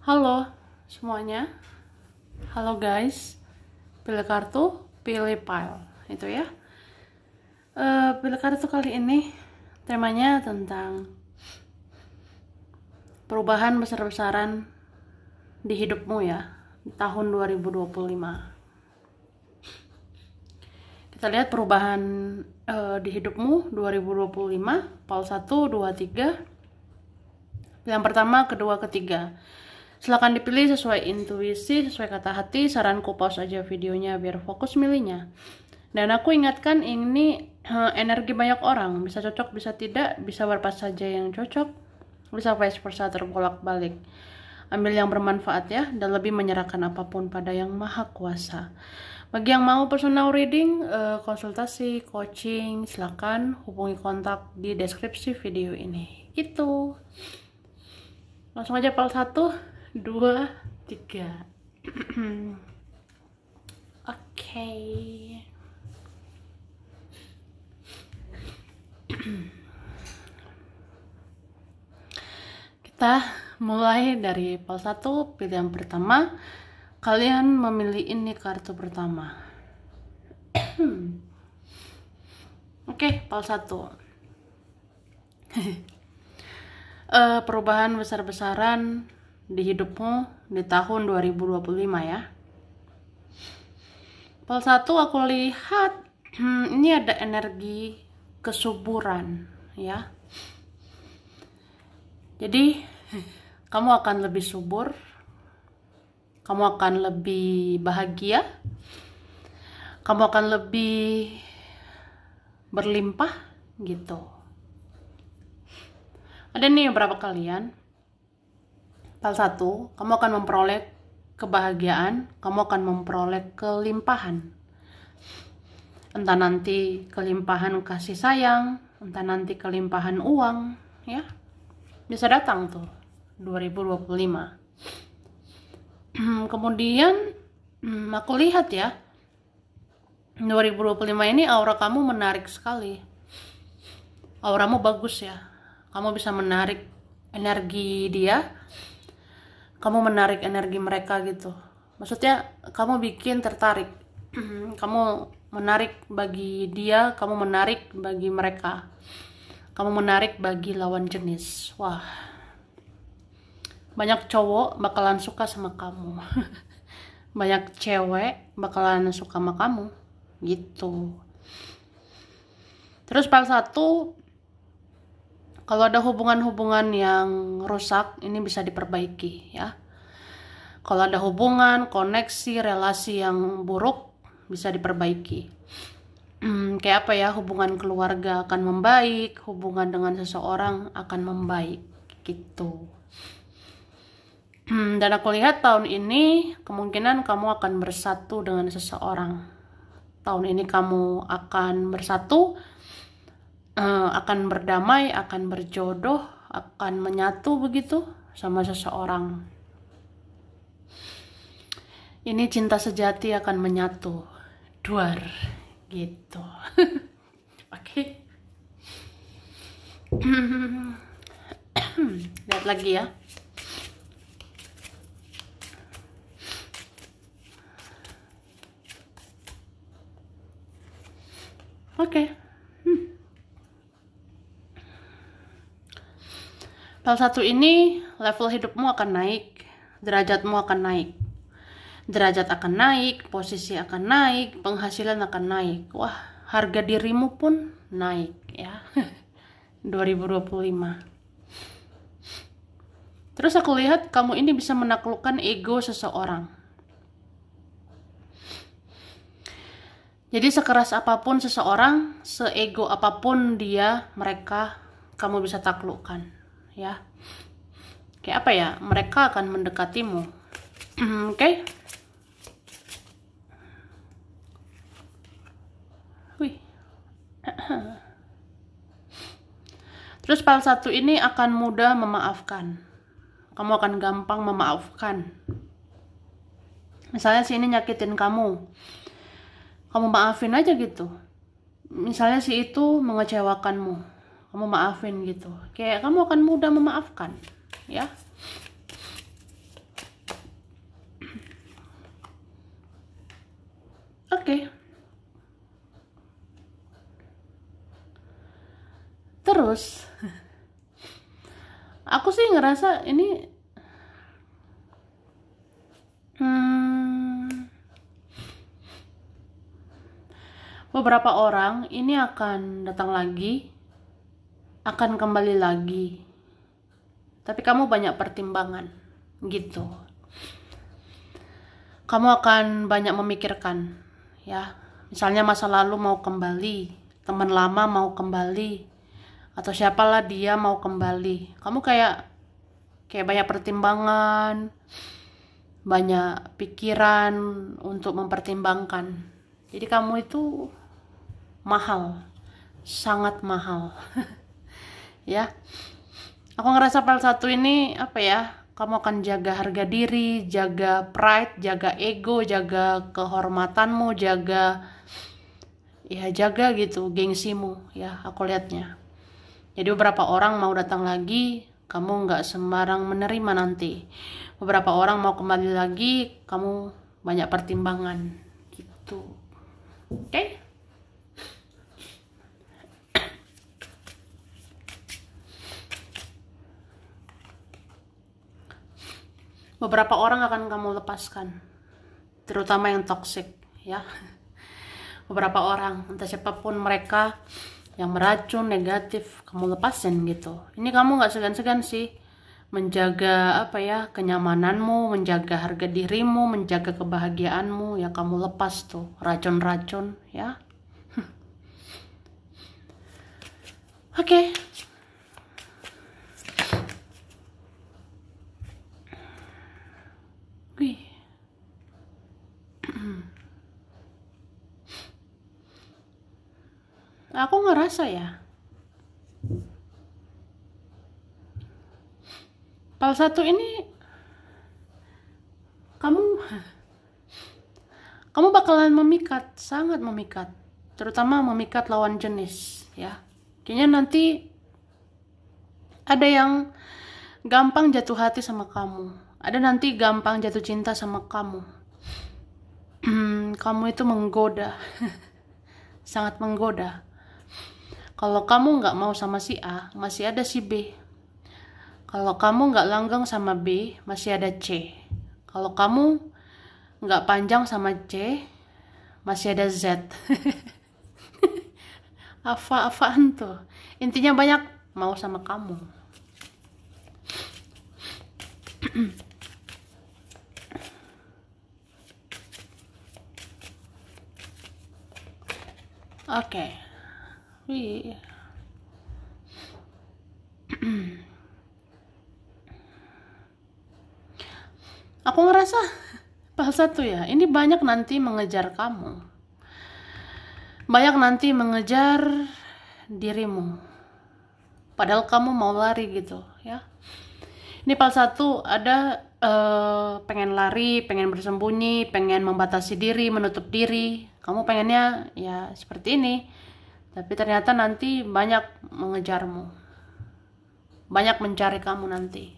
Halo semuanya, halo guys, pilih kartu, pilih file, itu ya. Pilih kartu kali ini temanya tentang perubahan besar-besaran di hidupmu ya, di tahun 2025. Kita lihat perubahan di hidupmu 2025, file 1, 2, 3. Yang pertama, kedua, ketiga. Silakan dipilih sesuai intuisi, sesuai kata hati. Saranku pause aja videonya biar fokus milihnya. Dan aku ingatkan ini energi banyak orang, bisa cocok, bisa tidak, bisa berapa saja yang cocok, bisa vice versa, terbolak-balik. Ambil yang bermanfaat ya, dan lebih menyerahkan apapun pada yang maha kuasa. Bagi yang mau personal reading, konsultasi, coaching, silakan hubungi kontak di deskripsi video ini. Gitu. Langsung aja file 1, 2, 3. Oke. Kita mulai dari file 1, pilih yang pertama. Kalian memilih ini kartu pertama. Oke, file 1. Perubahan besar-besaran di hidupmu di tahun 2025 ya. File 1 aku lihat ini ada energi kesuburan ya. Jadi kamu akan lebih subur, kamu akan lebih bahagia, kamu akan lebih berlimpah gitu. Ada nih beberapa kalian. File 1, kamu akan memperoleh kebahagiaan, kamu akan memperoleh kelimpahan. Entah nanti kelimpahan kasih sayang, entah nanti kelimpahan uang, ya. Bisa datang tuh 2025. Kemudian aku lihat ya, 2025 ini aura kamu menarik sekali. Auramu bagus ya. Kamu bisa menarik energi dia, kamu menarik energi mereka gitu. Maksudnya kamu bikin tertarik, kamu menarik bagi dia, kamu menarik bagi mereka, kamu menarik bagi lawan jenis. Wah, banyak cowok bakalan suka sama kamu. Banyak cewek bakalan suka sama kamu gitu. Terus file 1, kalau ada hubungan-hubungan yang rusak, ini bisa diperbaiki ya. Kalau ada hubungan, koneksi, relasi yang buruk, bisa diperbaiki. Kayak apa ya, hubungan keluarga akan membaik, hubungan dengan seseorang akan membaik, gitu. Dan aku lihat tahun ini, kemungkinan kamu akan bersatu dengan seseorang. Tahun ini kamu akan bersatu, akan berdamai, akan berjodoh, akan menyatu begitu sama seseorang. Ini cinta sejati akan menyatu, duar gitu. Oke. Lihat lagi ya. Oke. File 1 ini level hidupmu akan naik, derajatmu akan naik. Derajat akan naik, posisi akan naik, penghasilan akan naik. Wah, harga dirimu pun naik ya. 2025. Terus aku lihat kamu ini bisa menaklukkan ego seseorang. Jadi sekeras apapun seseorang, seego apapun dia, mereka, kamu bisa taklukkan ya. Kayak apa ya, mereka akan mendekatimu. Oke. Wih. Terus file 1 ini akan mudah memaafkan. Kamu akan gampang memaafkan. Misalnya si ini nyakitin kamu, kamu maafin aja gitu. Misalnya si itu mengecewakanmu, kamu maafin gitu. Kayak kamu akan mudah memaafkan ya. terus. Aku sih ngerasa ini beberapa orang ini akan datang lagi, akan kembali lagi. Tapi kamu banyak pertimbangan, gitu. Kamu akan banyak memikirkan, ya. Misalnya masa lalu mau kembali, teman lama mau kembali, atau siapalah dia mau kembali. Kamu kayak banyak pertimbangan, banyak pikiran untuk mempertimbangkan. Jadi kamu itu mahal, sangat mahal. Ya, aku ngerasa file 1 ini apa ya, kamu akan jaga harga diri, jaga pride, jaga ego, jaga kehormatanmu, jaga gitu gengsimu, ya aku lihatnya. Jadi beberapa orang mau datang lagi, kamu nggak sembarang menerima nanti. Beberapa orang mau kembali lagi, kamu banyak pertimbangan gitu. Oke? Beberapa orang akan kamu lepaskan, terutama yang toxic, ya. Beberapa orang, entah siapapun mereka yang meracun, negatif, kamu lepasin gitu. Ini kamu nggak segan-segan sih menjaga apa ya, kenyamananmu, menjaga harga dirimu, menjaga kebahagiaanmu, ya kamu lepas tuh racun-racun, ya. Oke. Wih. Aku ngerasa ya, file 1 ini kamu bakalan memikat, sangat memikat, terutama memikat lawan jenis, ya. Kayaknya nanti ada yang gampang jatuh hati sama kamu, ada nanti gampang jatuh cinta sama kamu. Kamu itu menggoda, sangat menggoda. Kalau kamu nggak mau sama si A, masih ada si B. Kalau kamu nggak langgeng sama B, masih ada C. Kalau kamu nggak panjang sama C, masih ada Z. Apa-apaan tuh? Intinya banyak mau sama kamu. Oke. Aku ngerasa file 1 ya, ini banyak nanti mengejar kamu. Banyak nanti mengejar dirimu. Padahal kamu mau lari gitu, ya. Ini file 1 ada pengen lari, pengen bersembunyi, pengen membatasi diri, menutup diri. Kamu pengennya ya seperti ini. Tapi ternyata nanti banyak mengejarmu. Banyak mencari kamu nanti.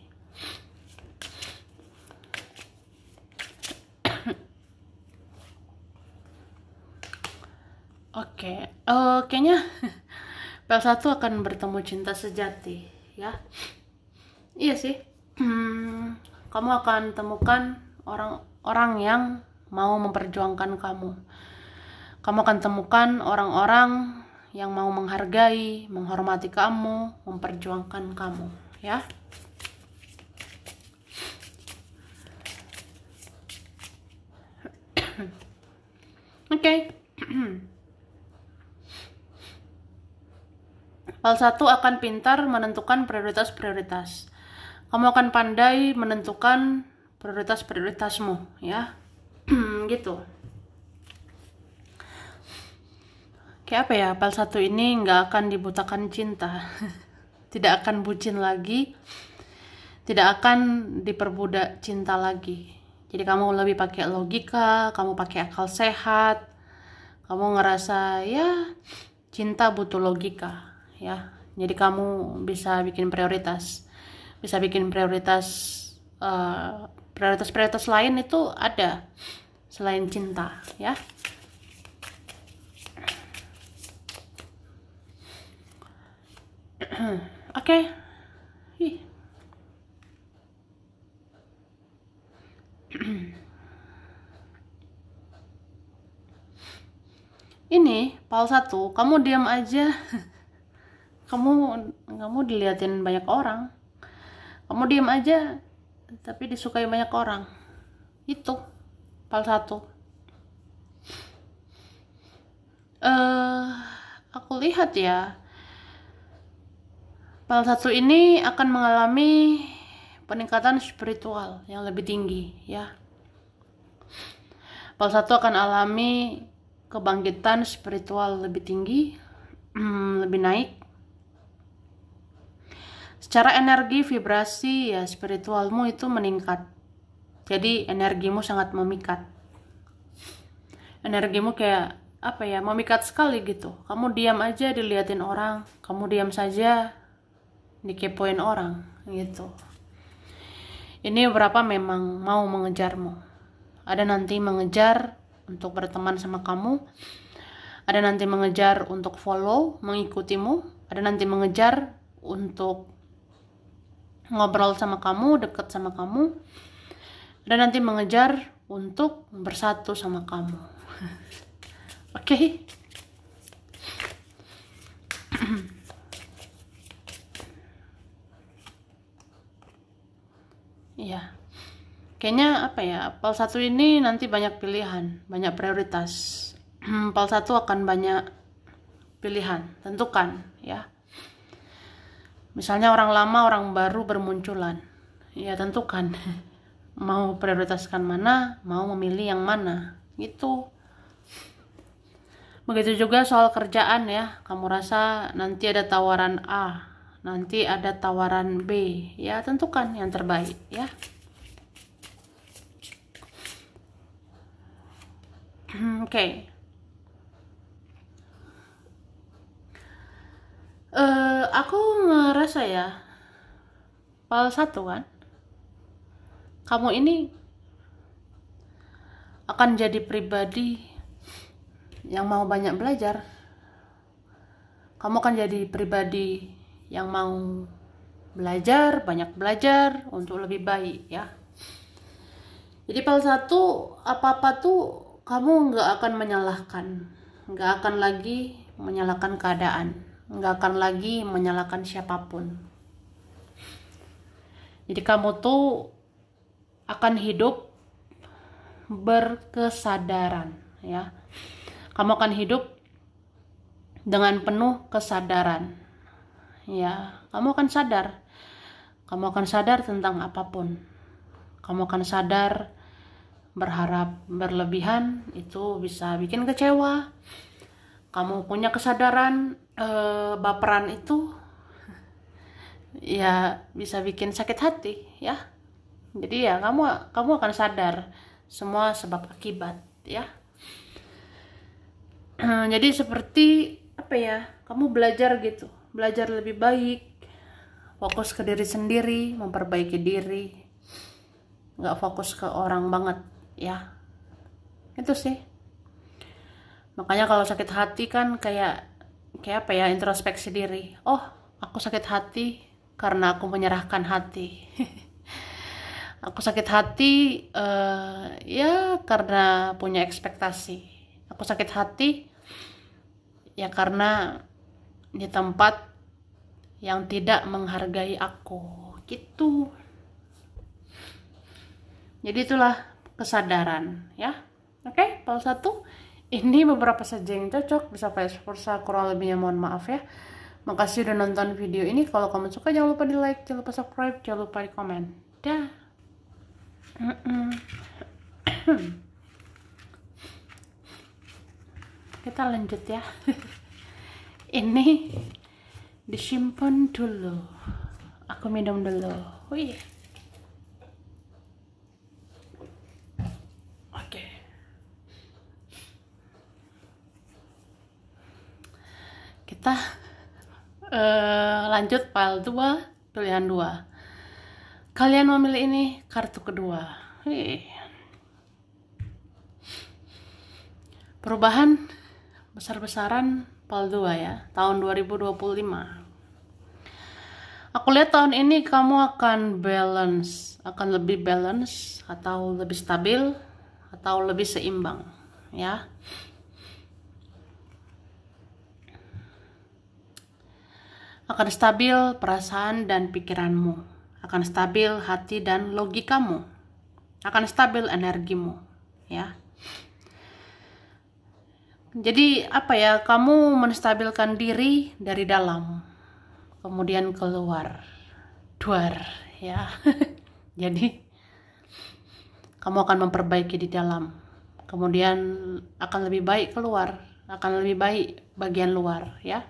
Oke, kayaknya file 1 akan bertemu cinta sejati, ya. Iya sih. Kamu akan temukan orang-orang yang mau memperjuangkan kamu. Kamu akan temukan orang-orang yang mau menghargai, menghormati kamu, memperjuangkan kamu, ya. Oke. File 1 akan pintar menentukan prioritas-prioritas. Kamu akan pandai menentukan prioritas-prioritasmu, ya. Gitu. Kayak apa ya, file 1 ini nggak akan dibutakan cinta. Tidak akan bucin lagi. Tidak akan diperbudak cinta lagi. Jadi kamu lebih pakai logika, kamu pakai akal sehat. Kamu ngerasa ya cinta butuh logika, ya. Jadi kamu bisa bikin prioritas. Bisa bikin prioritas prioritas lain itu ada selain cinta, ya. Oke. Ih. Ini PAL 1, kamu diam aja. kamu diliatin banyak orang. Kamu diam aja tapi disukai banyak orang. Itu PAL 1. Aku lihat ya, PAL 1 ini akan mengalami peningkatan spiritual yang lebih tinggi ya. PAL 1 akan alami kebangkitan spiritual lebih tinggi, lebih naik. Secara energi, vibrasi ya, spiritualmu itu meningkat. Jadi energimu sangat memikat. Energimu kayak apa ya, memikat sekali gitu. Kamu diam aja diliatin orang, kamu diam saja dikepoin orang gitu. Ini beberapa memang mau mengejarmu. Ada nanti mengejar untuk berteman sama kamu, ada nanti mengejar untuk follow, mengikutimu, ada nanti mengejar untuk ngobrol sama kamu, deket sama kamu, ada nanti mengejar untuk bersatu sama kamu. Oke. Iya. Kayaknya apa ya, PAL 1 ini nanti banyak pilihan, banyak prioritas. PAL 1 akan banyak pilihan, tentukan ya. Misalnya orang lama, orang baru bermunculan. Ya tentukan. Mau prioritaskan mana, mau memilih yang mana. Gitu. Begitu juga soal kerjaan ya. Kamu rasa nanti ada tawaran A, nanti ada tawaran B. Ya tentukan yang terbaik ya. Oke. Aku ngerasa ya, PAL 1 kan, kamu ini akan jadi pribadi yang mau banyak belajar. Kamu akan jadi pribadi yang mau belajar, banyak belajar untuk lebih baik ya. Jadi PAL 1, apa-apa tuh kamu nggak akan menyalahkan, nggak akan lagi menyalahkan keadaan, nggak akan lagi menyalahkan siapapun. Jadi kamu tuh akan hidup berkesadaran ya. Kamu akan hidup dengan penuh kesadaran ya. Kamu akan sadar, kamu akan sadar tentang apapun. Kamu akan sadar berharap berlebihan itu bisa bikin kecewa. Kamu punya kesadaran baperan itu ya bisa bikin sakit hati ya. Jadi ya kamu akan sadar semua sebab akibat ya. Jadi seperti apa ya, kamu belajar gitu, belajar lebih baik, fokus ke diri sendiri, memperbaiki diri, nggak fokus ke orang banget ya. Itu sih. Makanya kalau sakit hati kan kayak apa ya, introspeksi diri. Oh, aku sakit hati karena aku menyerahkan hati. Aku sakit hati ya karena punya ekspektasi. Aku sakit hati ya karena di tempat yang tidak menghargai aku gitu. Jadi itulah kesadaran ya. Oke, PAL 1 ini beberapa saja yang cocok, bisa vice versa, kurang lebihnya mohon maaf ya. Makasih udah nonton video ini. Kalau kamu suka jangan lupa di like, jangan lupa subscribe, jangan lupa di komen. Dah. Kita lanjut ya. Ini disimpan dulu. Aku minum dulu. Wih. Oke. Kita lanjut PAL 2, pilihan 2. Kalian memilih ini kartu kedua. Perubahan besar-besaran PAL 2 ya, tahun 2025. Aku lihat tahun ini kamu akan balance, akan lebih balance atau lebih stabil atau lebih seimbang, ya. Akan stabil perasaan dan pikiranmu, akan stabil hati dan logikamu, akan stabil energimu, ya. Jadi apa ya, kamu menstabilkan diri dari dalam, kemudian keluar, duar, ya. Jadi kamu akan memperbaiki di dalam, kemudian akan lebih baik keluar, akan lebih baik bagian luar, ya.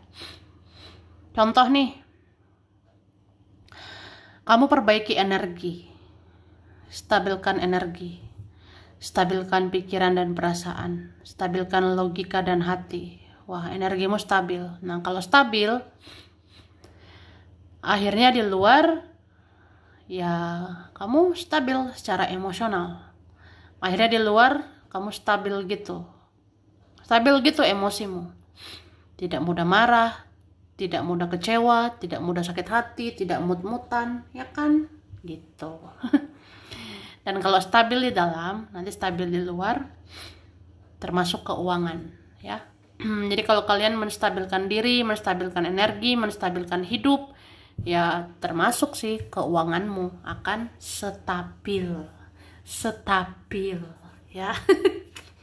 Contoh nih, kamu perbaiki energi, stabilkan energi, stabilkan pikiran dan perasaan, stabilkan logika dan hati. Wah, energimu stabil. Nah, kalau stabil, akhirnya di luar, ya kamu stabil secara emosional. Akhirnya di luar, kamu stabil gitu. Stabil gitu emosimu. Tidak mudah marah, tidak mudah kecewa, tidak mudah sakit hati, tidak mut-mutan, ya kan? Gitu. Dan kalau stabil di dalam, nanti stabil di luar, termasuk keuangan, ya. Jadi kalau kalian menstabilkan diri, menstabilkan energi, menstabilkan hidup, ya termasuk sih keuanganmu akan stabil, ya.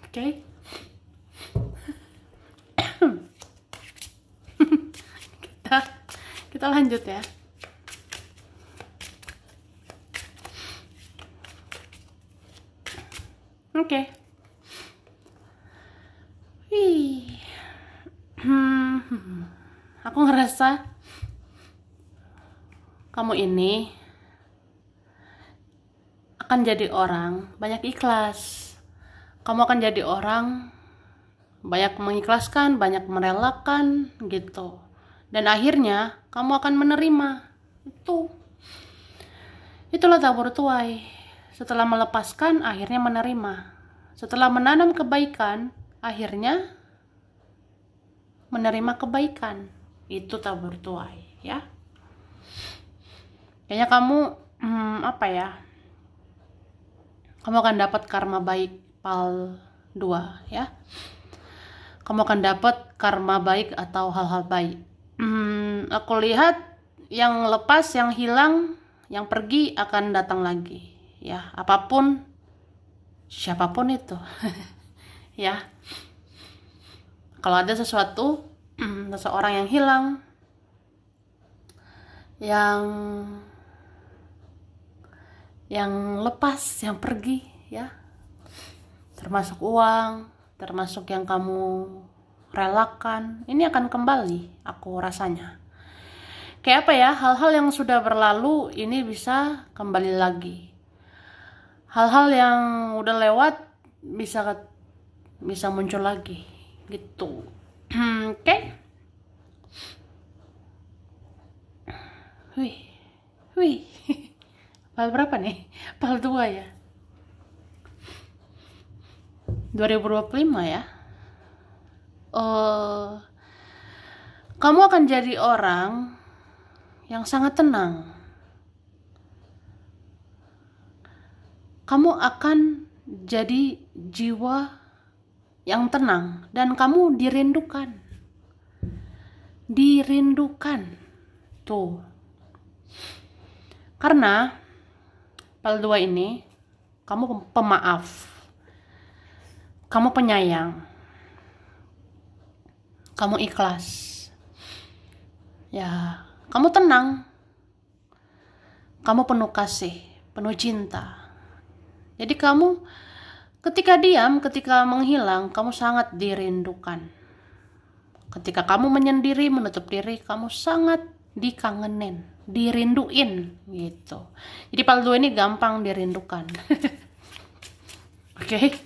Oke. Kita lanjut ya. Oke. Aku ngerasa kamu ini akan jadi orang banyak ikhlas. Kamu akan jadi orang banyak mengikhlaskan, banyak merelakan gitu. Dan akhirnya kamu akan menerima itu. Itulah tabur tuai. Setelah melepaskan, akhirnya menerima. Setelah menanam kebaikan, akhirnya menerima kebaikan. Itu tabur tuai, ya. Kayaknya kamu apa ya? Kamu akan dapat karma baik PAL 2, ya. Kamu akan dapat karma baik atau hal-hal baik. Aku lihat yang lepas, yang hilang, yang pergi akan datang lagi, ya. Apapun, siapapun itu. Ya. Kalau ada sesuatu, seseorang yang hilang, yang lepas, yang pergi, ya. Termasuk uang, termasuk yang kamu relakan, ini akan kembali, aku rasanya. Kayak apa ya, hal-hal yang sudah berlalu ini bisa kembali lagi. Hal-hal yang udah lewat bisa muncul lagi, gitu. Oke. Wih. PAL berapa nih? PAL 2 ya. 2025 ya. Kamu akan jadi orang yang sangat tenang. Kamu akan jadi jiwa yang tenang dan kamu dirindukan. Tuh. Karena PAL 2 ini kamu pemaaf. Kamu penyayang. Kamu ikhlas. Ya, kamu tenang. Kamu penuh kasih, penuh cinta. Jadi kamu ketika diam, ketika menghilang, kamu sangat dirindukan. Ketika kamu menyendiri, menutup diri, kamu sangat dikangenin, dirinduin gitu. Jadi PAL 2 ini gampang dirindukan. Oke.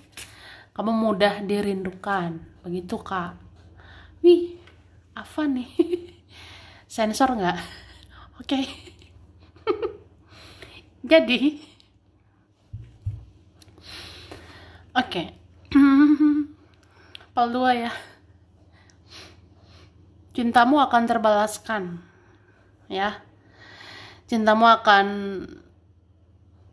Kamu mudah dirindukan. Begitu, Kak. Wih, apa nih? Sensor nggak? Oke. Jadi oke. PAL 2 ya. Cintamu akan terbalaskan, ya. cintamu akan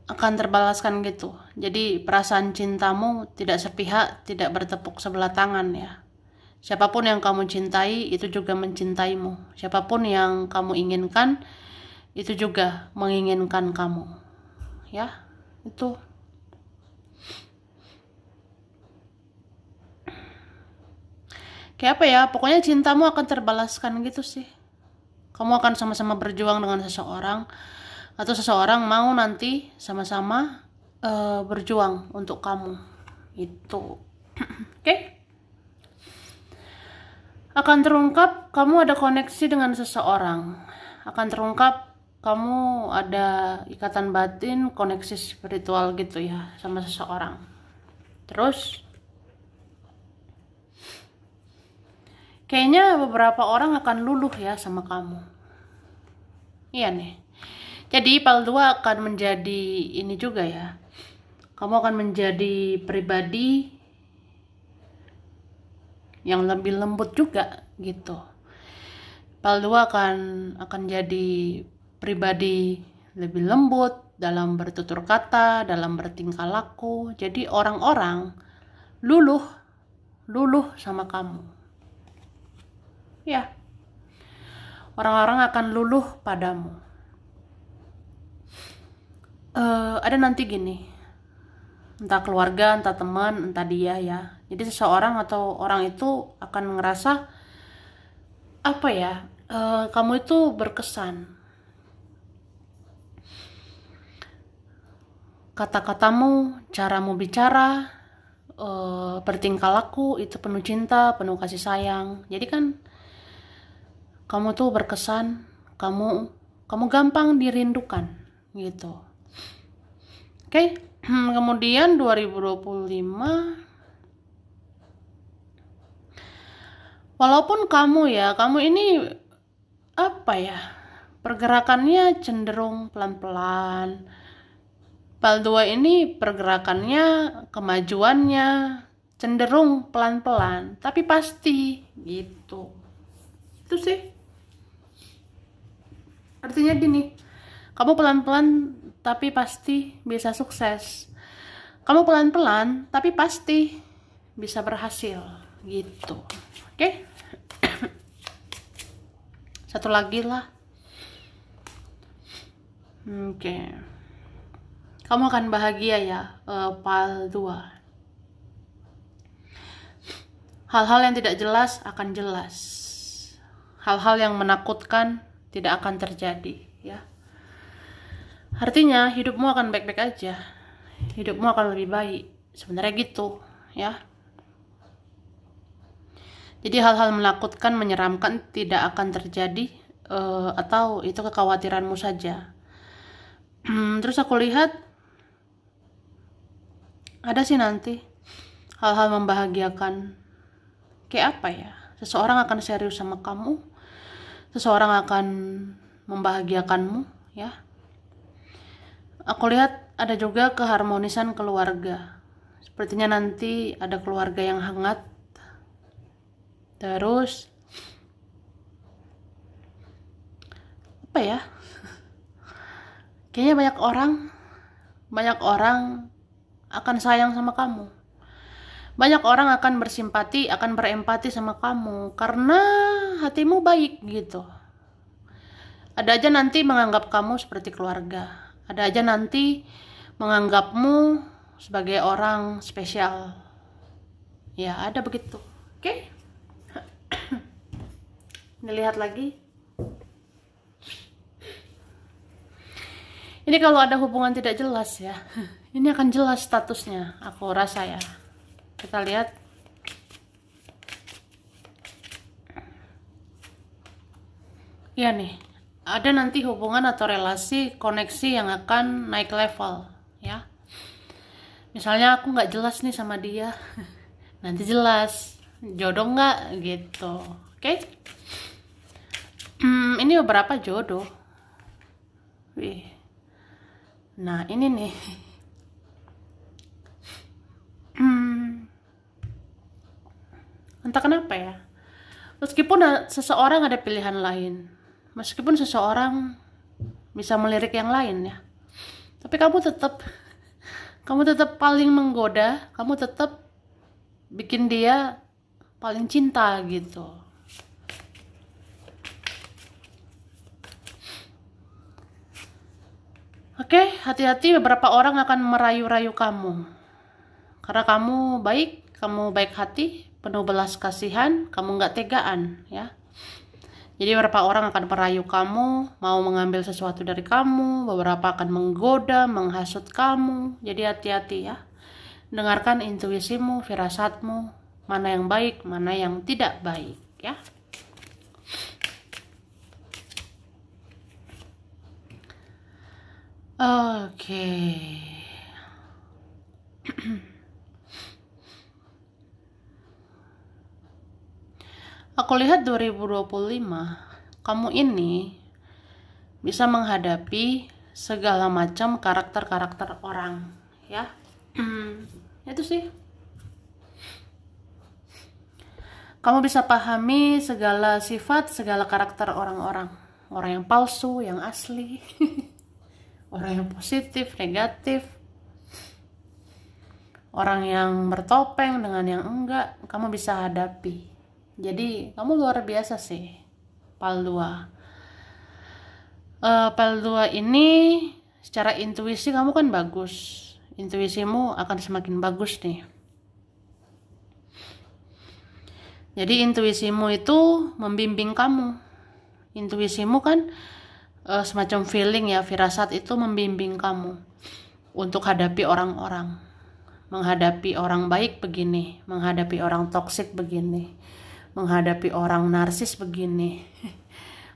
terbalaskan gitu. Jadi perasaan cintamu tidak sepihak, tidak bertepuk sebelah tangan ya. Siapapun yang kamu cintai itu juga mencintaimu. Siapapun yang kamu inginkan itu juga menginginkan kamu. Ya, itu. Kayak apa ya? Pokoknya cintamu akan terbalaskan gitu sih. Kamu akan sama-sama berjuang dengan seseorang, atau seseorang mau nanti sama-sama berjuang untuk kamu. Itu. Oke? Akan terungkap kamu ada koneksi dengan seseorang. Akan terungkap kamu ada ikatan batin, koneksi spiritual gitu ya sama seseorang. Terus kayaknya beberapa orang akan luluh ya sama kamu. Iya nih. Jadi PAL 2 akan menjadi ini juga ya. Kamu akan menjadi pribadi yang lebih lembut juga gitu. PAL 2 akan jadi pribadi lebih lembut dalam bertutur kata, dalam bertingkah laku. Jadi orang-orang luluh sama kamu. Ya. Orang-orang akan luluh padamu. Ada nanti gini. Entah keluarga, entah teman, entah dia ya. Jadi seseorang atau orang itu akan ngerasa apa ya, kamu itu berkesan. Kata-katamu, caramu bicara, bertingkah laku itu penuh cinta, penuh kasih sayang. Jadi kan kamu tuh berkesan, kamu gampang dirindukan gitu. Oke. Kemudian 2025, walaupun kamu ini apa ya, pergerakannya cenderung pelan-pelan. PAL 2 ini pergerakannya, kemajuannya cenderung pelan-pelan, tapi pasti gitu. Itu sih. Artinya gini, kamu pelan-pelan tapi pasti bisa sukses. Kamu pelan-pelan tapi pasti bisa berhasil gitu. Oke? Satu lagi lah. Oke. Kamu akan bahagia ya, PAL 2. Hal-hal yang tidak jelas akan jelas. Hal-hal yang menakutkan tidak akan terjadi ya. Artinya hidupmu akan baik-baik aja. Hidupmu akan lebih baik. Sebenarnya gitu ya. Jadi hal-hal menakutkan, menyeramkan tidak akan terjadi, atau itu kekhawatiranmu saja. Terus aku lihat ada sih nanti hal-hal membahagiakan. Kayak apa ya? Seseorang akan serius sama kamu. Seseorang akan membahagiakanmu ya. Aku lihat ada juga keharmonisan keluarga. Sepertinya nanti ada keluarga yang hangat. Terus apa ya? Kayaknya banyak orang akan sayang sama kamu. Banyak orang akan bersimpati, akan berempati sama kamu karena hatimu baik gitu. Ada aja nanti menganggap kamu seperti keluarga. Ada aja nanti menganggapmu sebagai orang spesial. Ya, ada begitu. Oke? Dilihat lagi. Ini kalau ada hubungan tidak jelas ya. Ini akan jelas statusnya, aku rasa ya. Kita lihat. Ya nih, ada nanti hubungan atau relasi, koneksi yang akan naik level ya. Misalnya aku nggak jelas nih sama dia, nanti jelas, jodoh nggak gitu. Oke? Ini beberapa jodoh. Wih. Nah ini nih. Entah kenapa ya. Meskipun seseorang ada pilihan lain, meskipun seseorang bisa melirik yang lain ya. Tapi kamu tetap paling menggoda, kamu tetap bikin dia paling cinta gitu. Oke, hati-hati, beberapa orang akan merayu-rayu kamu. Karena kamu baik hati, penuh belas kasihan, kamu nggak tegaan ya. Jadi beberapa orang akan merayu kamu, mau mengambil sesuatu dari kamu, beberapa akan menggoda, menghasut kamu. Jadi hati-hati ya. Dengarkan intuisimu, firasatmu, mana yang baik, mana yang tidak baik ya. Oke. Aku lihat 2025 kamu ini bisa menghadapi segala macam karakter-karakter orang ya. Itu sih. Kamu bisa pahami segala sifat, segala karakter orang-orang. Orang yang palsu, yang asli. Orang yang positif, negatif. Orang yang bertopeng dengan yang enggak, kamu bisa hadapi. Jadi kamu luar biasa sih, PAL 2. PAL 2 ini secara intuisi kamu kan bagus. Intuisimu akan semakin bagus nih. Jadi intuisimu itu membimbing kamu. Intuisimu kan semacam feeling ya, firasat itu membimbing kamu untuk hadapi orang-orang. Menghadapi orang baik begini, menghadapi orang toksik begini, menghadapi orang narsis begini,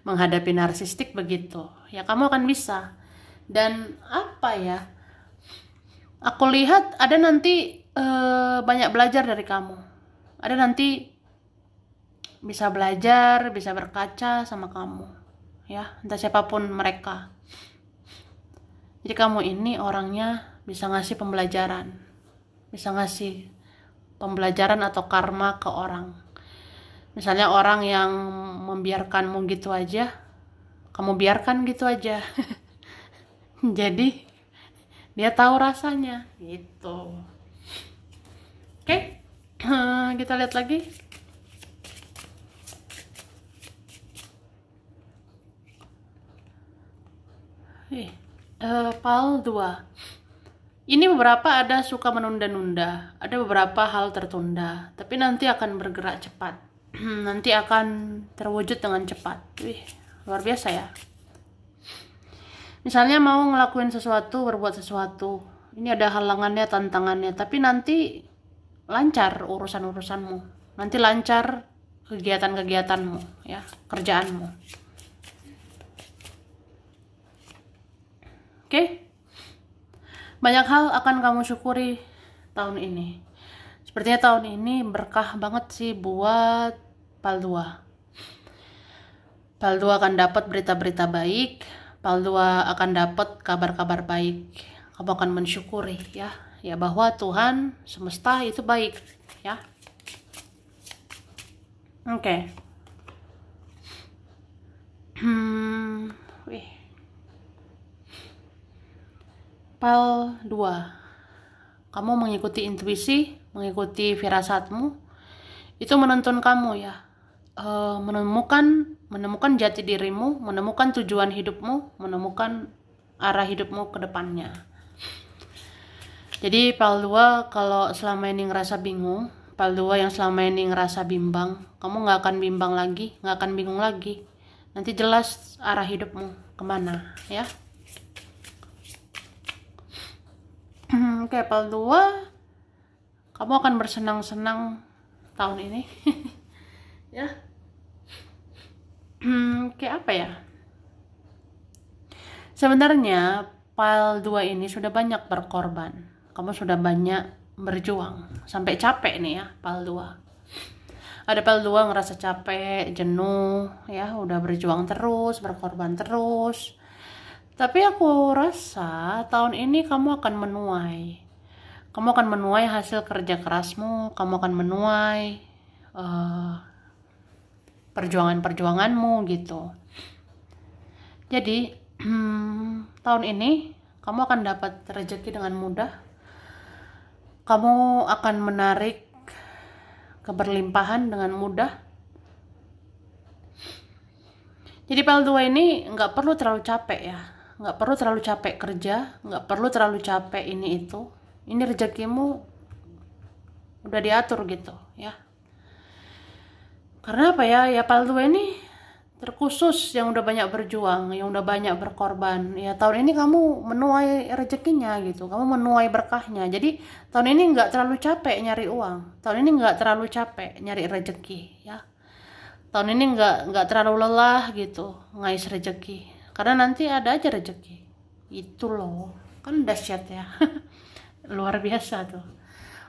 menghadapi narsistik begitu. Ya kamu akan bisa. Dan apa ya? Aku lihat ada nanti banyak belajar dari kamu. Ada nanti bisa belajar, bisa berkaca sama kamu. Ya, entah siapapun mereka. Jadi kamu ini orangnya bisa ngasih pembelajaran. Bisa ngasih pembelajaran atau karma ke orang. Misalnya orang yang membiarkanmu gitu aja, kamu biarkan gitu aja. Jadi dia tahu rasanya gitu. Oke, kita lihat lagi. PAL 2. Ini beberapa ada suka menunda-nunda, ada beberapa hal tertunda, tapi nanti akan bergerak cepat. Nanti akan terwujud dengan cepat. Wih, luar biasa ya. Misalnya mau ngelakuin sesuatu, berbuat sesuatu, ini ada halangannya, tantangannya, tapi nanti lancar urusan-urusanmu. Nanti lancar kegiatan-kegiatanmu, ya, kerjaanmu. Oke? Banyak hal akan kamu syukuri tahun ini. Sepertinya tahun ini berkah banget sih buat PAL 2. PAL 2 akan dapat berita-berita baik. PAL 2 akan dapat kabar-kabar baik. Kamu akan mensyukuri ya. Ya bahwa Tuhan semesta itu baik ya. Oke. PAL 2. Kamu mengikuti intuisi, mengikuti firasatmu. Itu menuntun kamu ya. Menemukan jati dirimu, menemukan tujuan hidupmu, menemukan arah hidupmu ke depannya. Jadi PAL 2 kalau selama ini ngerasa bingung, PAL 2 yang selama ini ngerasa bimbang, kamu nggak akan bimbang lagi, nggak akan bingung lagi. Nanti jelas arah hidupmu kemana ya. Oke, PAL 2, kamu akan bersenang-senang tahun ini. Ya. Kayak apa ya? Sebenarnya PAL 2 ini sudah banyak berkorban. Kamu sudah banyak berjuang sampai capek nih ya PAL 2. Ada PAL 2 ngerasa capek, jenuh, ya udah berjuang terus, berkorban terus. Tapi aku rasa tahun ini kamu akan menuai. Kamu akan menuai hasil kerja kerasmu, kamu akan menuai perjuangan-perjuanganmu gitu. Jadi tahun ini kamu akan dapat rezeki dengan mudah. Kamu akan menarik keberlimpahan dengan mudah. Jadi PL2 ini nggak perlu terlalu capek ya, nggak perlu terlalu capek kerja, nggak perlu terlalu capek ini itu. Ini rezekimu udah diatur gitu ya. Karena apa ya? Ya PL2 ini terkhusus yang udah banyak berjuang, yang udah banyak berkorban. Ya tahun ini kamu menuai rezekinya gitu, kamu menuai berkahnya. Jadi tahun ini nggak terlalu capek nyari uang, tahun ini nggak terlalu capek nyari rezeki ya. Tahun ini nggak terlalu lelah gitu ngais rezeki, karena nanti ada aja rezeki. Itu loh, kan dahsyat ya. Luar biasa tuh.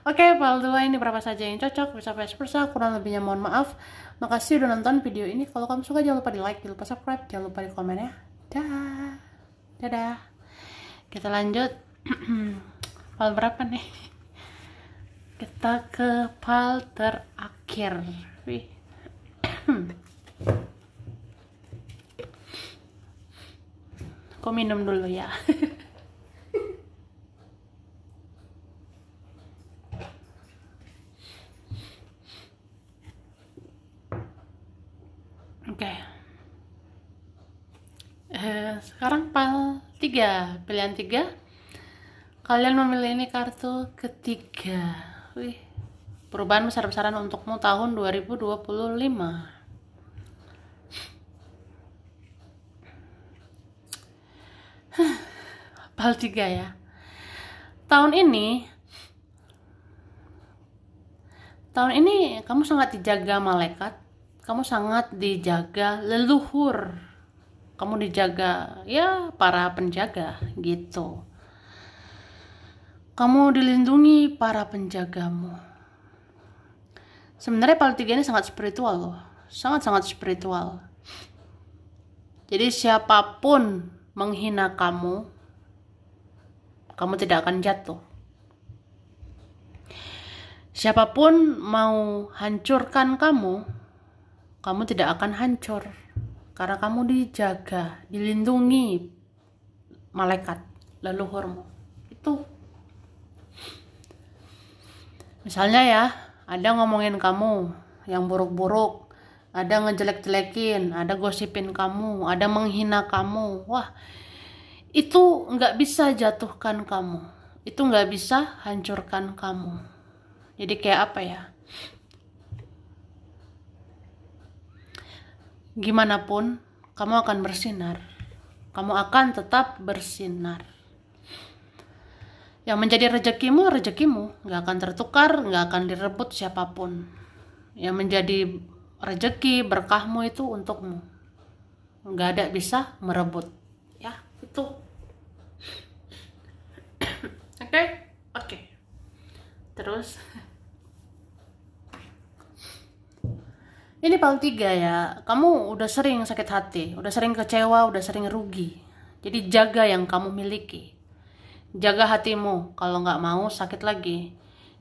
Oke, PL2 ini berapa saja yang cocok, bisa vice versa, kurang lebihnya mohon maaf. Makasih udah nonton video ini. Kalau kamu suka jangan lupa di like, jangan lupa subscribe, jangan lupa di komen ya. Dadah. Kita lanjut. PL berapa nih? Kita ke PL terakhir. Wih. Aku minum dulu ya. Oke. Sekarang PL 3, pilihan 3. Kalian memilih ini kartu ketiga. Wih. Perubahan besar-besaran untukmu tahun 2025. PL 3 ya. Tahun ini kamu sangat dijaga malaikat, kamu sangat dijaga leluhur, kamu dijaga ya para penjaga gitu. Kamu dilindungi para penjagamu. Sebenarnya PL 3 ini sangat spiritual loh, sangat-sangat spiritual. Jadi siapapun menghina kamu, kamu tidak akan jatuh. Siapapun mau hancurkan kamu, kamu tidak akan hancur. Karena kamu dijaga, dilindungi malaikat leluhurmu. Itu. Misalnya ya, ada ngomongin kamu yang buruk-buruk, ada ngejelek-jelekin, ada gosipin kamu, ada menghina kamu. Wah, itu nggak bisa jatuhkan kamu, itu nggak bisa hancurkan kamu. Jadi kayak apa ya, gimana pun kamu akan bersinar, kamu akan tetap bersinar. Yang menjadi rezekimu nggak akan tertukar, nggak akan direbut siapapun. Yang menjadi rezeki berkahmu itu untukmu, nggak ada bisa merebut ya. Itu oke. Terus ini PL 3 ya. Kamu udah sering sakit hati, udah sering kecewa, udah sering rugi. Jadi jaga yang kamu miliki. Jaga hatimu, kalau nggak mau sakit lagi.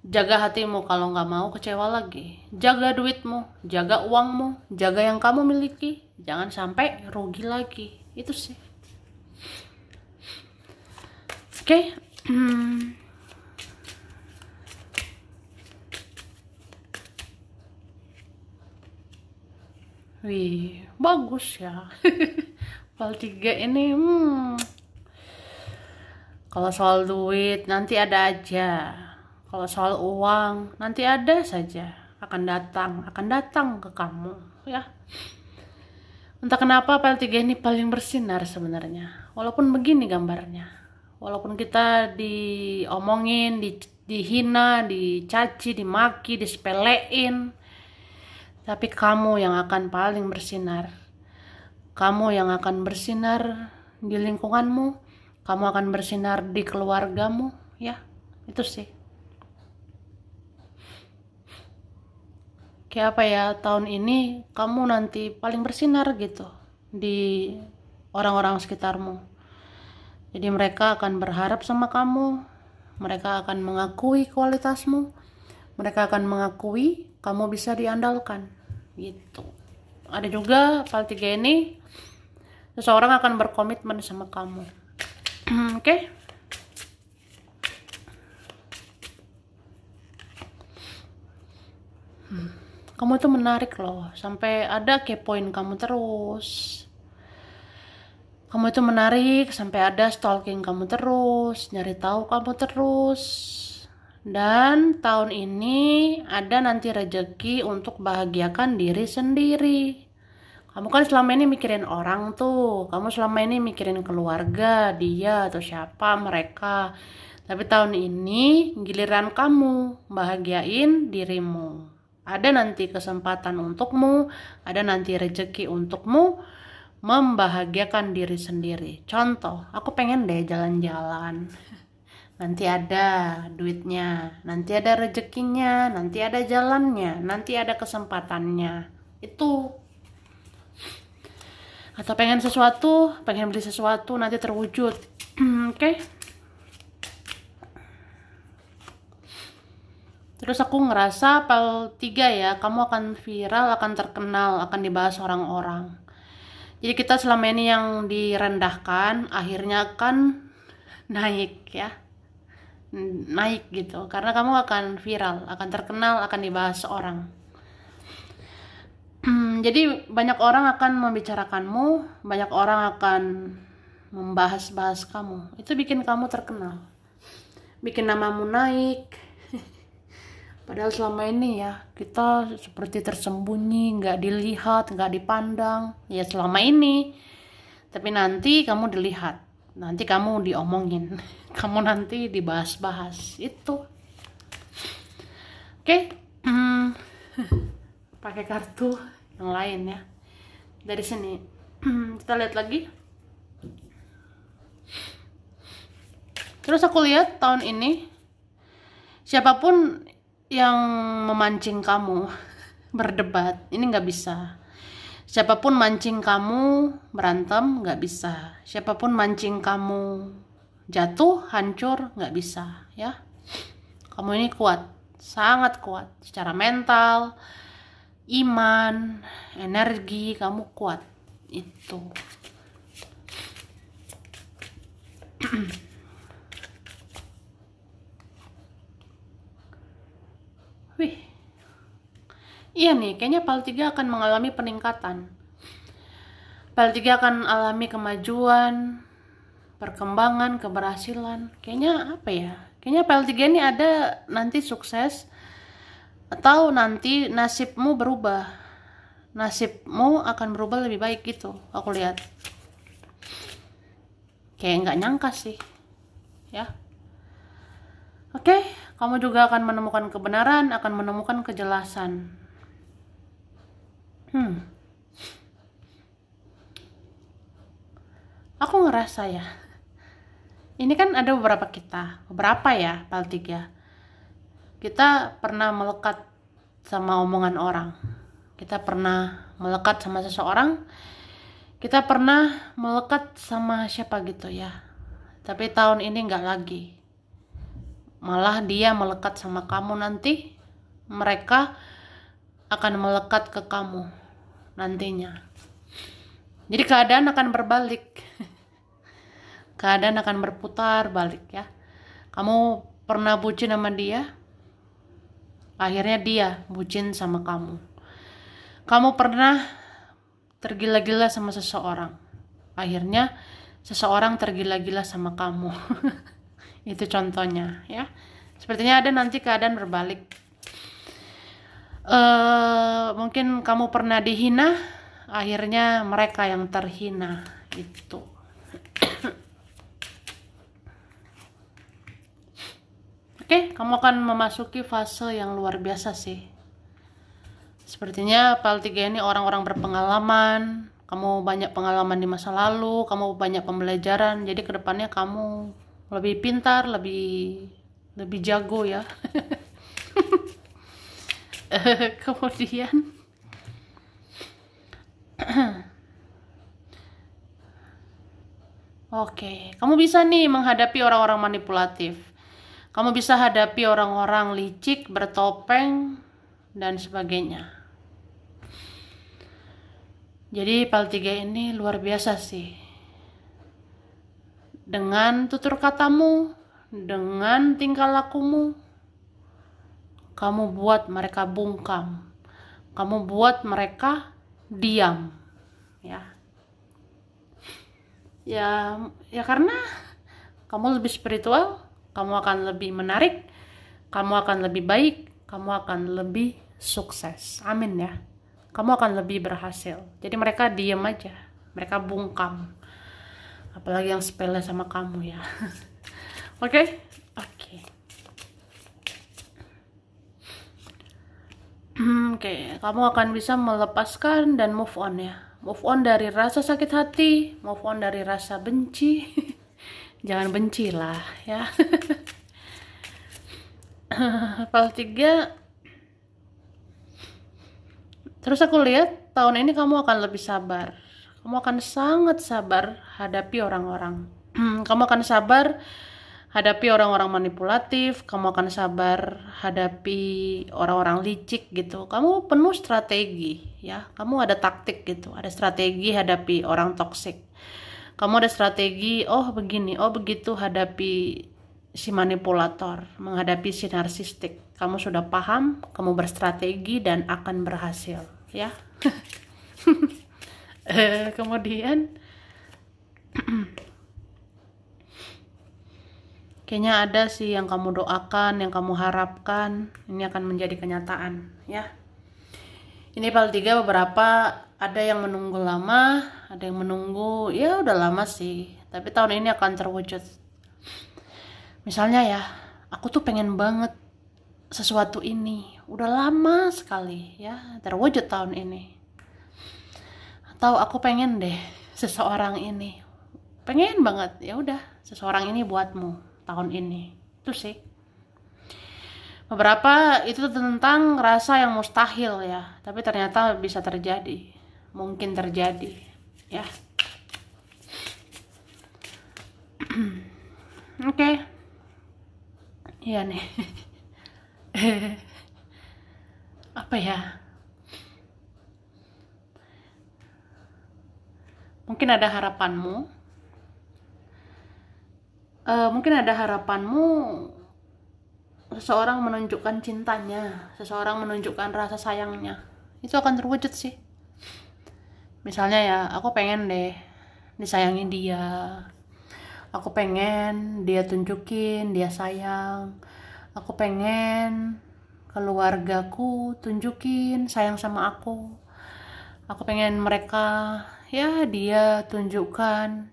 Jaga hatimu, kalau nggak mau kecewa lagi. Jaga duitmu, jaga uangmu, jaga yang kamu miliki. Jangan sampai rugi lagi. Itu sih. Oke. Wih, bagus ya. PL 3 ini kalau soal duit nanti ada aja. Kalau soal uang nanti ada saja. Akan datang ke kamu ya. Entah kenapa PL 3 ini paling bersinar sebenarnya. Walaupun begini gambarnya. Walaupun kita diomongin, dihina, dicaci, dimaki, disepelein, tapi kamu yang akan paling bersinar. Kamu yang akan bersinar di lingkunganmu, kamu akan bersinar di keluargamu ya. Itu sih. Kayak apa ya, tahun ini kamu nanti paling bersinar gitu di orang-orang sekitarmu. Jadi mereka akan berharap sama kamu, mereka akan mengakui kualitasmu, mereka akan mengakui kamu bisa diandalkan gitu. Ada juga PL 3 ini Seseorang akan berkomitmen sama kamu. Oke? Kamu tuh menarik loh, sampai ada kepoin kamu terus. Kamu itu menarik sampai ada stalking kamu terus, nyari tahu kamu terus. Dan tahun ini ada nanti rezeki untuk bahagiakan diri sendiri. Kamu kan selama ini mikirin orang tuh, kamu selama ini mikirin keluarga, dia atau siapa mereka. Tapi tahun ini giliran kamu bahagiain dirimu. Ada nanti kesempatan untukmu, ada nanti rezeki untukmu membahagiakan diri sendiri. Contoh, aku pengen deh jalan-jalan. Nanti ada duitnya, nanti ada rezekinya, nanti ada jalannya, nanti ada kesempatannya. Itu. Atau pengen sesuatu, pengen beli sesuatu, nanti terwujud. Oke? Terus aku ngerasa PL 3 ya, kamu akan viral, akan terkenal, akan dibahas orang-orang. Jadi kita selama ini yang direndahkan, akhirnya akan naik ya. Naik gitu. Karena kamu akan viral, akan terkenal, akan dibahas orang. Jadi banyak orang akan membicarakanmu, banyak orang akan membahas-bahas kamu. Itu bikin kamu terkenal. Bikin namamu naik. Padahal selama ini ya kita seperti tersembunyi, nggak dilihat, nggak dipandang. Ya selama ini. Tapi nanti kamu dilihat, nanti kamu diomongin, kamu nanti dibahas-bahas. Itu. Oke. Pakai kartu yang lain ya. Dari sini kita lihat lagi. Terus aku lihat tahun ini siapapun yang memancing kamu berdebat, ini nggak bisa. Siapapun mancing kamu berantem, nggak bisa. Siapapun mancing kamu jatuh, hancur, nggak bisa ya. Kamu ini kuat, sangat kuat secara mental, iman, energi, kamu kuat. Itu. Wih, iya nih, kayaknya PL 3 akan mengalami peningkatan. PL 3 akan alami kemajuan, perkembangan, keberhasilan. Kayaknya apa ya? Kayaknya PL 3 ini ada nanti sukses, atau nanti nasibmu berubah. Nasibmu akan berubah lebih baik gitu, aku lihat. Kayak nggak nyangka sih, ya. Oke, kamu juga akan menemukan kebenaran, akan menemukan kejelasan. Aku ngerasa ya, ini kan ada beberapa ya, PL 3. Kita pernah melekat sama omongan orang. Kita pernah melekat sama seseorang. Kita pernah melekat sama siapa gitu ya. Tapi tahun ini nggak lagi. Malah dia melekat sama kamu nanti. Mereka akan melekat ke kamu nantinya. Jadi keadaan akan berbalik. Keadaan akan berputar balik ya. Kamu pernah bucin sama dia, akhirnya dia bucin sama kamu. Kamu pernah tergila-gila sama seseorang, akhirnya seseorang tergila-gila sama kamu. Itu contohnya ya. Sepertinya ada nanti keadaan berbalik. Mungkin kamu pernah dihina, akhirnya mereka yang terhina. Itu. Oke, kamu akan memasuki fase yang luar biasa sih. Sepertinya PL 3 ini orang-orang berpengalaman. Kamu banyak pengalaman di masa lalu, kamu banyak pembelajaran. Jadi kedepannya kamu lebih pintar, lebih jago ya. Kemudian oke, kamu bisa nih menghadapi orang-orang manipulatif. Kamu bisa hadapi orang-orang licik, bertopeng, dan sebagainya. Jadi PAL 3 ini luar biasa sih. Dengan tutur katamu, dengan tingkah lakumu, kamu buat mereka bungkam. Kamu buat mereka diam. Ya karena kamu lebih spiritual, kamu akan lebih menarik, kamu akan lebih baik, kamu akan lebih sukses. Amin ya. Kamu akan lebih berhasil. Jadi mereka diam aja, mereka bungkam. Apalagi yang sepele sama kamu ya. Oke. Oke, kamu akan bisa melepaskan dan move on ya. Move on dari rasa sakit hati, move on dari rasa benci. Jangan benci lah ya. PAL 3. Terus aku lihat tahun ini kamu akan lebih sabar. Kamu akan sangat sabar hadapi orang-orang. Kamu akan sabar hadapi orang-orang manipulatif, kamu akan sabar hadapi orang-orang licik gitu. Kamu penuh strategi ya. Kamu ada taktik gitu, ada strategi hadapi orang toksik. Kamu ada strategi, oh begini, oh begitu hadapi si manipulator, menghadapi si narsistik. Kamu sudah paham, kamu berstrategi dan akan berhasil ya. Kemudian kayaknya ada sih yang kamu doakan, yang kamu harapkan, ini akan menjadi kenyataan ya. Ini PAL 3 beberapa ada yang menunggu lama, ada yang menunggu ya udah lama sih, tapi tahun ini akan terwujud. Misalnya ya, aku tuh pengen banget sesuatu ini, udah lama sekali ya, terwujud tahun ini. Atau aku pengen deh seseorang ini, pengen banget, ya udah seseorang ini buatmu tahun ini. Itu sih. Beberapa itu tentang rasa yang mustahil ya, tapi ternyata bisa terjadi, mungkin terjadi ya. Oke. Iya nih. Apa ya? Mungkin ada harapanmu. Seseorang menunjukkan cintanya, seseorang menunjukkan rasa sayangnya. Itu akan terwujud sih. Misalnya ya, aku pengen deh disayangi dia. Aku pengen dia tunjukin dia sayang. Aku pengen keluargaku tunjukin sayang sama aku. Aku pengen mereka ya dia tunjukkan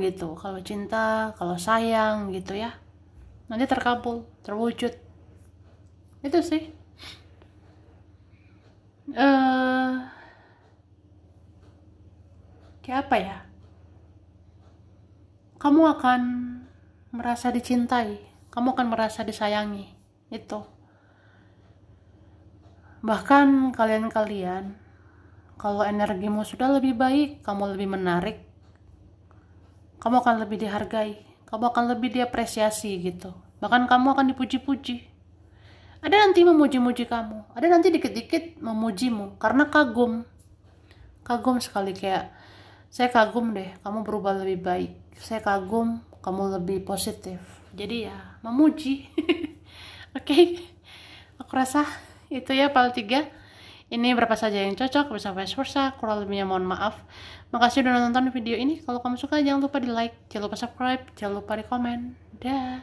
gitu kalau cinta, kalau sayang gitu ya. Nanti terkabul, terwujud. Itu sih. Kayak apa ya? Kamu akan merasa dicintai, kamu akan merasa disayangi. Itu. Bahkan kalian-kalian, kalau energimu sudah lebih baik, kamu lebih menarik, kamu akan lebih dihargai, kamu akan lebih diapresiasi gitu. Bahkan kamu akan dipuji-puji. Ada nanti memuji-muji kamu, ada nanti dikit-dikit memujimu karena kagum sekali. Kayak saya kagum deh, kamu berubah lebih baik. Saya kagum, kamu lebih positif. Jadi ya memuji. Oke. Aku rasa itu ya PAL 3. Ini berapa saja yang cocok, bisa vice versa, kurang lebihnya mohon maaf. Makasih udah nonton video ini. Kalau kamu suka jangan lupa di like, jangan lupa subscribe, jangan lupa di komen. Dah.